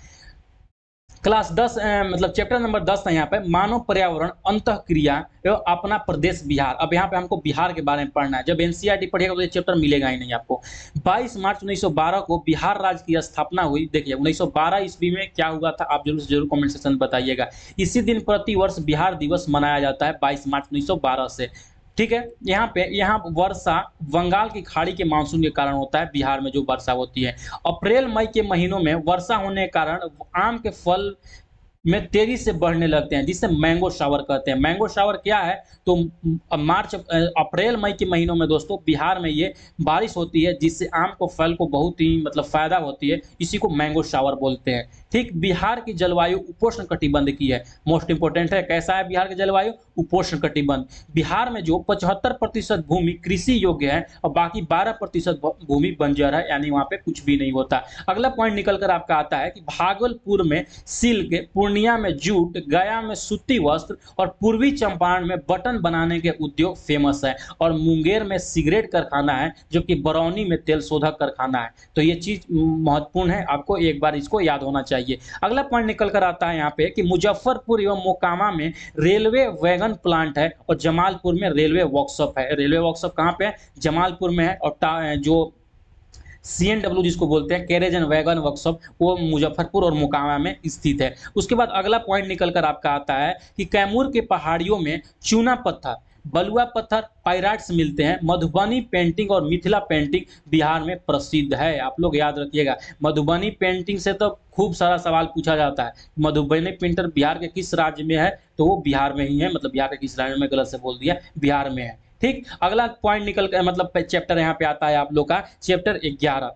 Speaker 1: क्लास 10 मतलब चैप्टर नंबर 10 है यहाँ पे मानव पर्यावरण अंतःक्रिया एवं अपना प्रदेश बिहार। अब यहाँ पे हमको बिहार के बारे में पढ़ना है। जब एनसीईआरटी पढ़िएगा तो ये चैप्टर मिलेगा ही नहीं आपको। 22 मार्च 1912 को बिहार राज्य की स्थापना हुई। देखिए 1912 ईस्वी में क्या हुआ था आप जरूर से जरूर कमेंट सेक्शन में बताइएगा। इसी दिन प्रति वर्ष बिहार दिवस मनाया जाता है 22 मार्च 1912 से। ठीक है, यहाँ वर्षा बंगाल की खाड़ी के मानसून के कारण होता है। बिहार में जो वर्षा होती है अप्रैल मई के महीनों में वर्षा होने के कारण आम के फल में तेजी से बढ़ने लगते हैं, जिसे मैंगो शावर कहते हैं। मैंगो शावर क्या है? तो मार्च अप्रैल मई के महीनों में दोस्तों बिहार में ये बारिश होती है, जिससे आम को फल को बहुत ही मतलब फायदा होती है, इसी को मैंगो शावर बोलते हैं। ठीक, बिहार की जलवायु उपोष्ण कटिबंध की है। मोस्ट इंपोर्टेंट है, कैसा है बिहार की जलवायु? उपोष्ण कटिबंध। बिहार में जो 75% भूमि कृषि योग्य है और बाकी 12% भूमि बंजर है, यानी वहां पे कुछ भी नहीं होता। अगला पॉइंट निकल कर आपका आता है कि भागलपुर में सिल्क, पूर्णिया में जूट, गया में सूती वस्त्र और पूर्वी चंपारण में बटन बनाने के उद्योग फेमस है, और मुंगेर में सिगरेट कारखाना है, जो कि बरौनी में तेल शोधक कारखाना है। तो ये चीज महत्वपूर्ण है, आपको एक बार इसको याद होना चाहिए। अगला पॉइंट निकल कर आता है यहाँ पे कि मुजफ्फरपुर एवं मोकामा में रेलवे वैगन प्लांट है और जमालपुर में रेलवे वर्कशॉप है। रेलवे वर्कशॉप कहाँ पे है? जमालपुर में है। और जो CNW जिसको बोलते हैं, कैरेज एंड वैगन वर्कशॉप, वो मुजफ्फरपुर और मोकामा में स्थित है। उसके बाद अगला पॉइंट निकल कर आपका आता है कि कैमूर के पहाड़ियों में चूना पत्थर, बलुआ पत्थर, पाइराइट्स मिलते हैं। मधुबनी पेंटिंग और मिथिला पेंटिंग बिहार में प्रसिद्ध है। आप लोग याद रखिएगा, मधुबनी पेंटिंग से तो खूब सारा सवाल पूछा जाता है। मधुबनी पेंटर बिहार के किस राज्य में है? तो वो बिहार में ही है, मतलब बिहार के किस राज्य में, गलत से बोल दिया, बिहार में है। ठीक, अगला पॉइंट निकल कर मतलब चैप्टर यहाँ पे आता है आप लोग का चैप्टर 11।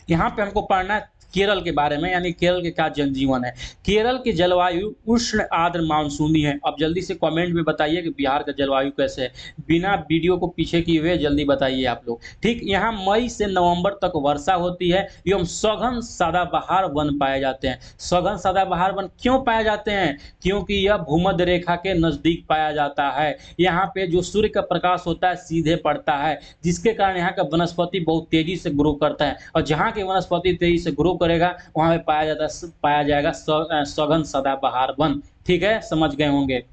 Speaker 1: यहाँ पे हमको पढ़ना है केरल के बारे में, यानी केरल के क्या जनजीवन है। केरल की जलवायु उष्ण आर्द्र मानसूनी है। अब जल्दी से कमेंट में बताइए कि बिहार का जलवायु कैसे है, बिना वीडियो को पीछे किए हुए जल्दी बताइए आप लोग। ठीक, यहाँ मई से नवंबर तक वर्षा होती है एवं सघन सदाबहार वन पाए जाते हैं। सघन सदाबहार वन क्यों पाए जाते हैं? क्योंकि यह भूमध्य रेखा के नजदीक पाया जाता है। यहाँ पे जो सूर्य का प्रकाश होता है सीधे पड़ता है, जिसके कारण यहाँ का वनस्पति बहुत तेजी से ग्रो करता है, और जहाँ की वनस्पति तेजी से ग्रो करेगा वहां पे पाया जाएगा सघन सदाबहार वन। ठीक है, समझ गए होंगे।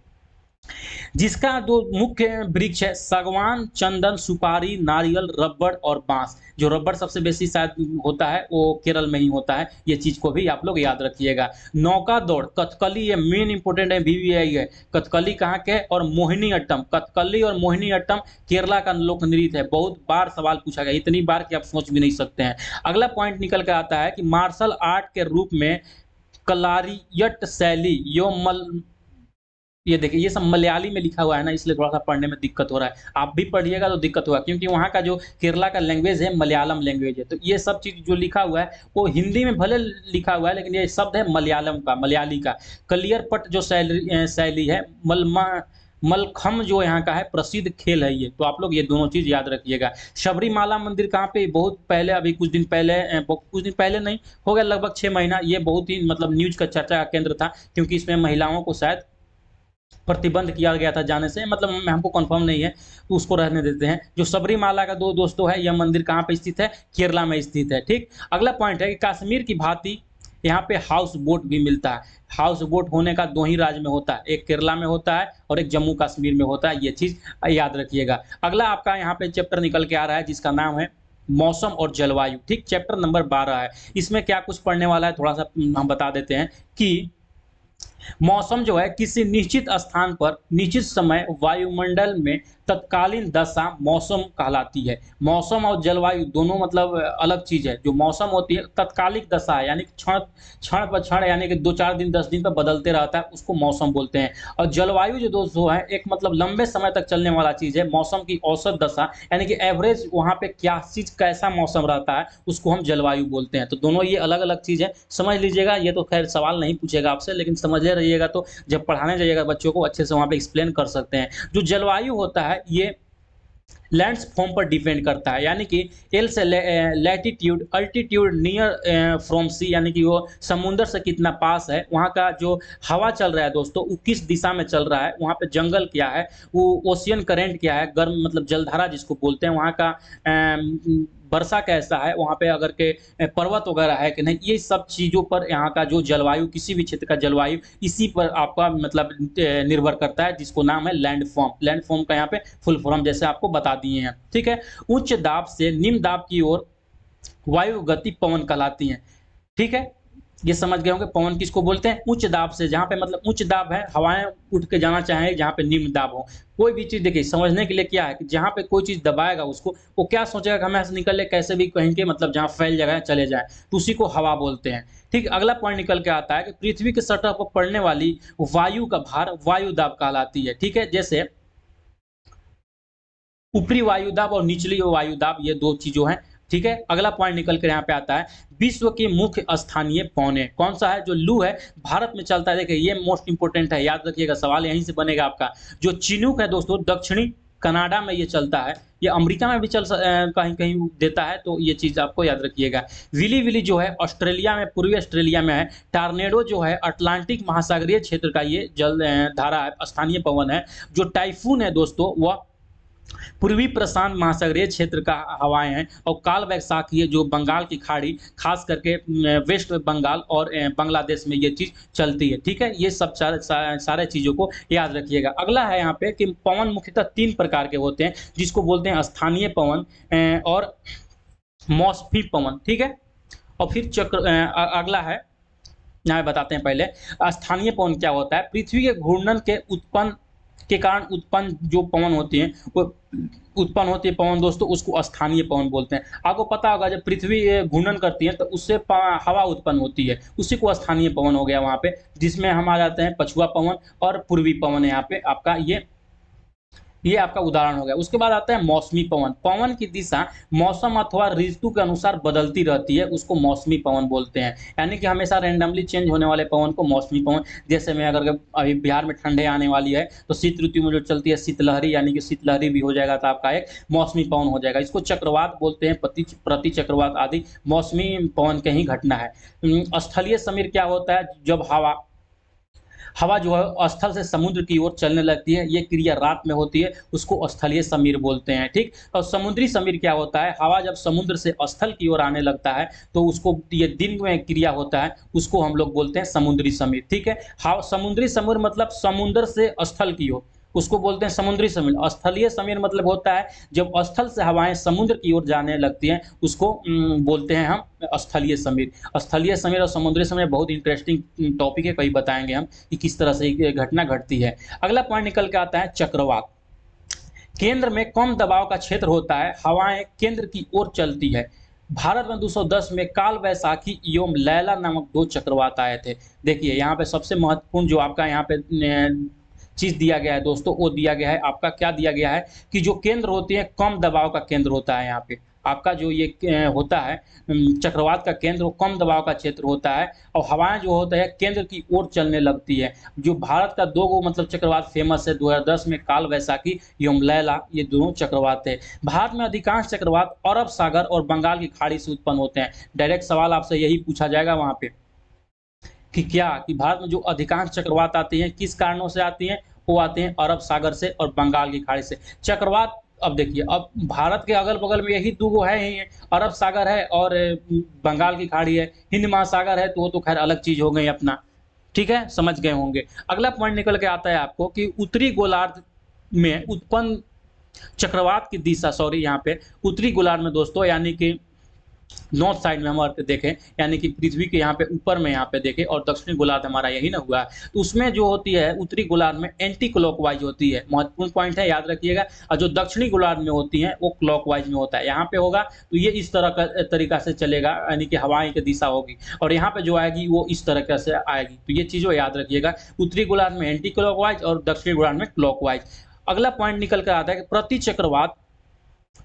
Speaker 1: जिसका दो मुख्य वृक्ष है, सागवान, चंदन, सुपारी, नारियल, रबड़ और बांस। जो रबड़ सबसे बेसी शायद होता है वो केरल में ही होता है, ये चीज को भी आप लोग याद रखिएगा। नौका दौड़, कथकली, ये मेन इंपोर्टेंट है, VVI है। कथकली कहाँ के? और मोहिनी अट्टम। कथकली और मोहिनी अट्टम केरला का लोक नृत्य है। बहुत बार सवाल पूछा गया, इतनी बार कि आप सोच भी नहीं सकते हैं। अगला पॉइंट निकल के आता है कि मार्शल आर्ट के रूप में कलारियट शैली, यो मल, ये देखिए ये सब मलयाली में लिखा हुआ है ना, इसलिए थोड़ा सा पढ़ने में दिक्कत हो रहा है। आप भी पढ़िएगा तो दिक्कत होगा, क्योंकि वहाँ का जो केरला का लैंग्वेज है मलयालम लैंग्वेज है। तो ये सब चीज़ जो लिखा हुआ है वो हिंदी में भले लिखा हुआ है, लेकिन ये शब्द है मलयालम का, मलयाली का। कलियरपट जो शैली है, मलखम जो यहाँ का है प्रसिद्ध खेल है ये। तो आप लोग ये दोनों चीज याद रखिएगा। शबरीमाला मंदिर कहाँ पे? बहुत पहले, अभी कुछ दिन पहले नहीं, हो गया लगभग 6 महीना, ये बहुत ही मतलब न्यूज का चर्चा का केंद्र था, क्योंकि इसमें महिलाओं को शायद प्रतिबंध किया गया था जाने से, मतलब हमको कंफर्म नहीं है, तो उसको रहने देते हैं। जो सबरीमाला का दोस्तों है, यह मंदिर कहाँ पे स्थित है? केरला में स्थित है। ठीक, अगला पॉइंट है कि कश्मीर की भांति यहाँ पे हाउस बोट भी मिलता है। हाउस बोट होने का 2 ही राज्य में होता है, एक केरला में होता है और एक जम्मू कश्मीर में होता है, ये चीज याद रखिएगा। अगला आपका यहाँ पे चैप्टर निकल के आ रहा है जिसका नाम है मौसम और जलवायु। ठीक, चैप्टर नंबर 12 है। इसमें क्या कुछ पढ़ने वाला है थोड़ा सा हम बता देते हैं कि मौसम जो है किसी निश्चित स्थान पर निश्चित समय वायुमंडल में तत्कालीन दशा मौसम कहलाती है। मौसम और जलवायु दोनों मतलब अलग चीज है। जो मौसम होती है तत्कालिक दशा है, यानी क्षण क्षण पर क्षण, यानी कि 2-4 दिन 10 दिन पर बदलते रहता है, उसको मौसम बोलते हैं। और जलवायु जो दोस्तों है एक मतलब लंबे समय तक चलने वाला चीज है। मौसम की औसत दशा, यानी कि एवरेज वहाँ पे क्या चीज कैसा मौसम रहता है, उसको हम जलवायु बोलते हैं। तो दोनों ये अलग अलग चीज है, समझ लीजिएगा। ये तो खैर सवाल नहीं पूछेगा आपसे, लेकिन समझे रहिएगा, तो जब पढ़ाने जाइएगा बच्चों को अच्छे से वहाँ पे एक्सप्लेन कर सकते हैं। जो जलवायु होता है ये लैंड्स फॉर्म पर डिपेंड करता है, यानी कि एल से लैटिट्यूड, अल्टीट्यूड, नियर फ्रॉम सी, यानी कि वो समुंदर से कितना पास है, वहाँ का जो हवा चल रहा है दोस्तों वो किस दिशा में चल रहा है, वहाँ पे जंगल क्या है, वो ओशियन करेंट क्या है, गर्म मतलब जलधारा जिसको बोलते हैं, वहाँ का वर्षा कैसा है, वहाँ पे अगर के पर्वत वगैरह है कि नहीं, ये सब चीज़ों पर यहाँ का जो जलवायु, किसी भी क्षेत्र का जलवायु इसी पर आपका मतलब निर्भर करता है, जिसको नाम है लैंड फॉर्म। लैंड फॉर्म का यहाँ पे फुल फॉर्म जैसे आपको बता दिए हैं। ठीक है, उच्च दाब से निम्न दाब की ओर वायु गति पवन कहलाती हैं। ठीक है, ये समझ गए होंगे पवन किसको बोलते हैं, उच्च दाब से, जहाँ पे मतलब उच्च दाब है, हवाएं उठ के जाना चाहें जहाँ पे निम्न दाब हो। कोई भी चीज़ देखिए समझने के लिए क्या है कि जहाँ पे कोई चीज़ दबाएगा उसको, वो क्या सोचेगा कि हमें ऐसे निकल ले, कैसे भी कहीं के मतलब जहाँ फैल जाए चले जाए, तो उसी को हवा बोलते हैं। ठीक, अगला पॉइंट निकल के आता है कि पृथ्वी के सतह पर पड़ने वाली वायु का भार वायु दाब कहलाती है। ठीक है, जैसे ऊपरी वायुदाब और निचली वायुदाब, ये दो चीज़ों हैं। ठीक है, अगला पॉइंट निकल कर यहाँ पे आता है, विश्व की मुख्य स्थानीय पवनें कौन सा है, जो लू है भारत में चलता है। देखिए ये मोस्ट इंपोर्टेंट है, याद रखिएगा, सवाल यहीं से बनेगा आपका। जो चिनूक है दोस्तों, दक्षिणी कनाडा में ये चलता है, ये अमेरिका में भी कहीं कहीं देता है, तो ये चीज़ आपको याद रखिएगा। विली विली जो है ऑस्ट्रेलिया में, पूर्वी ऑस्ट्रेलिया में है। टार्नेडो जो है अटलांटिक महासागरीय क्षेत्र का ये जल धारा है, स्थानीय पवन है। जो टाइफून है दोस्तों, वह पूर्वी प्रशांत महासागरीय क्षेत्र का हवाएं हैं। और काल वैशाखी है, जो बंगाल की खाड़ी, खास करके वेस्ट बंगाल और बांग्लादेश में ये चीज़ चलती है। ठीक है, ये सब सारे चीज़ों को याद रखिएगा। अगला है यहाँ पे कि पवन मुख्यतः 3 प्रकार के होते हैं, जिसको बोलते हैं स्थानीय पवन और मौसमी पवन। ठीक है, और फिर अगला है, यहाँ बताते हैं पहले स्थानीय पवन क्या होता है। पृथ्वी के घूर्णन के कारण उत्पन्न जो पवन होती हैं, वो उत्पन्न होती है पवन दोस्तों, उसको स्थानीय पवन बोलते हैं। आपको पता होगा जब पृथ्वी घूर्णन करती है तो उससे हवा उत्पन्न होती है, उसी को स्थानीय पवन हो गया वहाँ पे, जिसमें हम आ जाते हैं पछुआ पवन और पूर्वी पवन है यहाँ पे आपका, ये आपका उदाहरण हो गया। उसके बाद आता है मौसमी पवन। पवन की दिशा मौसम अथवा ऋतु के अनुसार बदलती रहती है, उसको मौसमी पवन बोलते हैं। यानी कि हमेशा रैंडमली चेंज होने वाले पवन को मौसमी पवन। जैसे में अगर अभी बिहार में ठंडे आने वाली है तो शीत ऋतु में जो चलती है शीतलहरी, यानी कि शीतलहरी भी हो जाएगा तो आपका एक मौसमी पवन हो जाएगा। इसको चक्रवात बोलते हैं, प्रति चक्रवात आदि मौसमी पवन के ही घटना है। स्थलीय समीर क्या होता है, जब हवा जो है स्थल से समुद्र की ओर चलने लगती है, ये क्रिया रात में होती है, उसको स्थलीय समीर बोलते हैं। ठीक, और समुद्री समीर क्या होता है, हवा जब समुद्र से स्थल की ओर आने लगता है तो उसको, ये दिन में क्रिया होता है, उसको हम लोग बोलते हैं समुद्री समीर। ठीक है, समुद्री समीर मतलब समुद्र से स्थल की ओर, उसको बोलते हैं समुद्री समीर। स्थलीय समीर मतलब होता है जब स्थल से हवाएं समुद्र की ओर जाने लगती हैं, उसको बोलते हैं हम स्थलीय समीर। स्थलीय समीर और समुद्री समीर बहुत इंटरेस्टिंग टॉपिक है, कहीं बताएंगे हम कि किस तरह से ये घटना घटती है। अगला पॉइंट निकल के आता है चक्रवात। केंद्र में कम दबाव का क्षेत्र होता है, हवाएं केंद्र की ओर चलती है। भारत में 210 में काल वैशाखी एवं लैला नामक 2 चक्रवात आए थे। देखिए यहाँ पे सबसे महत्वपूर्ण जो आपका यहाँ पे चीज़ दिया गया है दोस्तों, वो दिया गया है आपका, क्या दिया गया है कि जो केंद्र होती है कम दबाव का केंद्र होता है। यहाँ पे आपका जो ये होता है चक्रवात का केंद्र, वो कम दबाव का क्षेत्र होता है, और हवाएं जो होता है केंद्र की ओर चलने लगती है। जो भारत का 2 मतलब चक्रवात फेमस है 2010 में, काल वैशाखी एवं लैला, ये दोनों चक्रवात है। भारत में अधिकांश चक्रवात अरब सागर और बंगाल की खाड़ी से उत्पन्न होते हैं। डायरेक्ट सवाल आपसे यही पूछा जाएगा वहाँ पे कि क्या, कि भारत में जो अधिकांश चक्रवात आती हैं किस कारणों से आती हैं, वो आते हैं अरब सागर से और बंगाल की खाड़ी से। चक्रवात, अब देखिए, अब भारत के अगल बगल में यही 2 है ही, अरब सागर है और बंगाल की खाड़ी है। हिंद महासागर है तो वो तो खैर अलग चीज हो गई अपना। ठीक है, समझ गए होंगे। अगला पॉइंट निकल के आता है आपको कि उत्तरी गोलार्ध में उत्पन्न चक्रवात की दिशा, सॉरी यहाँ पे उत्तरी गोलार्ध में दोस्तों, यानी कि नॉर्थ साइड में हम अगर देखें, यानी कि पृथ्वी के यहाँ पे ऊपर में यहाँ पे देखें, और दक्षिणी गोलार्ध हमारा यही ना हुआ, तो उसमें जो होती है उत्तरी गोलार्ध में एंटी क्लॉकवाइज होती है। महत्वपूर्ण पॉइंट है, याद रखिएगा। और जो दक्षिणी गोलार्ध में होती हैं वो क्लॉकवाइज में होता है। यहाँ पे होगा तो ये इस तरह का तरीका से चलेगा, यानी कि हवाएं की दिशा होगी, और यहाँ पे जो आएगी वो इस तरह से आएगी। तो ये चीज़ों याद रखिएगा, उत्तरी गोलार्ध में एंटी क्लॉकवाइज और दक्षिणी गोलार्ध में क्लॉकवाइज। अगला पॉइंट निकल कर आता है कि प्रति चक्रवात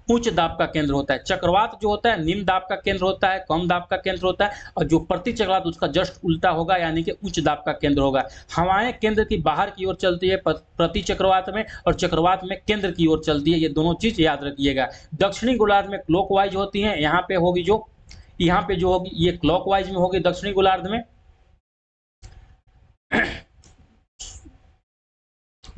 Speaker 1: उच्च दाब का केंद्र होता है। चक्रवात जो होता है निम्न दाब का केंद्र होता है, कम दाब का केंद्र होता है, और जो प्रति चक्रवात उसका जस्ट उल्टा होगा, यानी कि उच्च दाब का केंद्र होगा। हवाएं केंद्र की बाहर की ओर चलती है प्रति चक्रवात में, और चक्रवात में केंद्र की ओर चलती है। ये दोनों चीज याद रखिएगा। दक्षिणी गोलार्ध में क्लॉकवाइज होती है, यहाँ पे होगी जो, यहाँ पे जो होगी ये क्लॉकवाइज में होगी दक्षिणी गोलार्ध में।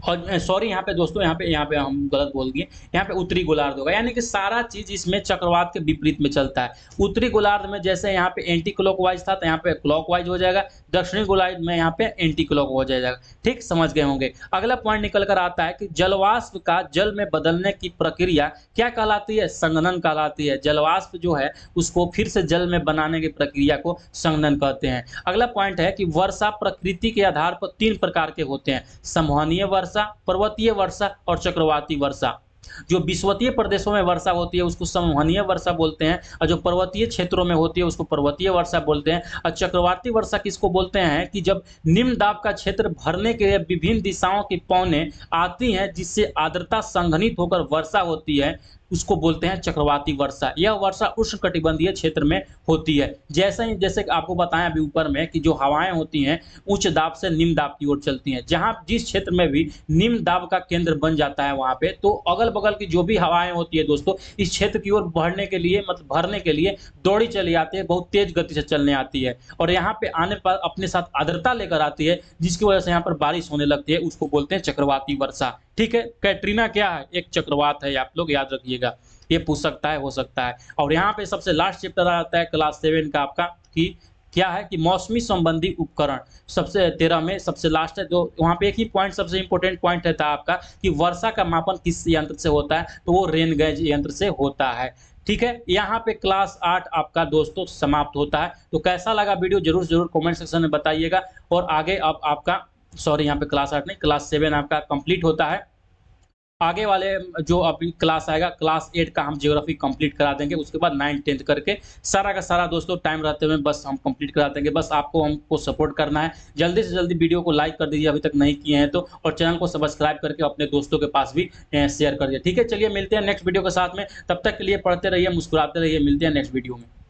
Speaker 1: और सॉरी यहाँ पे दोस्तों, यहाँ पे हम गलत बोल दिए। यहाँ पे उत्तरी गोलार्ध होगा, यानी कि सारा चीज़ इसमें चक्रवात के विपरीत में चलता है। उत्तरी गोलार्ध में जैसे यहाँ पे एंटी क्लॉकवाइज़ था, तो यहाँ पे क्लॉकवाइज़ हो जाएगा। दक्षिणी गोलार्ध में यहाँ पे एंटी क्लॉक हो जाएगा। ठीक, समझ गए होंगे। अगला पॉइंट निकल कर आता है कि जलवाष्प का जल में बदलने की प्रक्रिया क्या कहलाती है? संघनन कहलाती है। जलवाष्प जो है उसको फिर से जल में बनाने की प्रक्रिया को संघनन कहते हैं। अगला पॉइंट है कि वर्षा प्रकृति के आधार पर 3 प्रकार के होते हैं: संवहनीय वर्षा, पर्वतीय वर्षा और चक्रवाती वर्षा। जो विषुवतीय प्रदेशों में वर्षा होती है उसको संवहनीय वर्षा बोलते हैं, और जो पर्वतीय क्षेत्रों में होती है उसको पर्वतीय वर्षा बोलते हैं। और चक्रवाती वर्षा किसको बोलते हैं? कि जब निम्न दाब का क्षेत्र भरने के लिए विभिन्न दिशाओं की पवनें आती हैं, जिससे आर्द्रता संघनित होकर वर्षा होती है, उसको बोलते हैं चक्रवाती वर्षा। यह वर्षा उष्णकटिबंधीय क्षेत्र में होती है। जैसे कि आपको बताया अभी ऊपर में कि जो हवाएं होती हैं उच्च दाब से निम्न दाब की ओर चलती हैं। जहां जिस क्षेत्र में भी निम्न दाब का केंद्र बन जाता है वहां पे, तो अगल बगल की जो भी हवाएं होती है दोस्तों, इस क्षेत्र की ओर बढ़ने के लिए, मतलब भरने के लिए दौड़ी चली आती है, बहुत तेज गति से चलने आती है, और यहाँ पे आने पर अपने साथ आर्द्रता लेकर आती है, जिसकी वजह से यहाँ पर बारिश होने लगती है। उसको बोलते हैं चक्रवाती वर्षा। ठीक है, कैटरीना क्या है? एक चक्रवात है, आप लोग याद रखिएगा, ये पूछ सकता है, हो सकता है। और यहाँ पे सबसे लास्ट चैप्टर आता है क्लास 7 का आपका, कि क्या है कि मौसमी संबंधी उपकरण। सबसे 13 में सबसे लास्ट है, जो वहाँ पे एक ही पॉइंट सबसे इंपॉर्टेंट पॉइंट रहता है आपका, कि वर्षा का मापन किस यंत्र से होता है, तो वो रेन गेज यंत्र से होता है। ठीक है, यहाँ पे क्लास 8 आपका दोस्तों समाप्त होता है। तो कैसा लगा वीडियो जरूर जरूर कमेंट सेक्शन में बताइएगा। और आगे अब आपका, सॉरी यहाँ पे क्लास 8 नहीं, क्लास 7 आपका कंप्लीट होता है। आगे वाले जो अभी क्लास आएगा, क्लास 8 का हम ज्योग्राफी कंप्लीट करा देंगे। उसके बाद 9 10 करके सारा का सारा दोस्तों टाइम रहते हुए बस हम कंप्लीट करा देंगे। बस आपको हमको सपोर्ट करना है। जल्दी से जल्दी वीडियो को लाइक कर दीजिए अभी तक नहीं किए हैं तो, और चैनल को सब्सक्राइब करके अपने दोस्तों के पास भी शेयर कर दिए। ठीक है, चलिए मिलते हैं नेक्स्ट वीडियो के साथ में। तब तक के लिए पढ़ते रहिए, मुस्कुराते रहिए। मिलते हैं नेक्स्ट वीडियो में।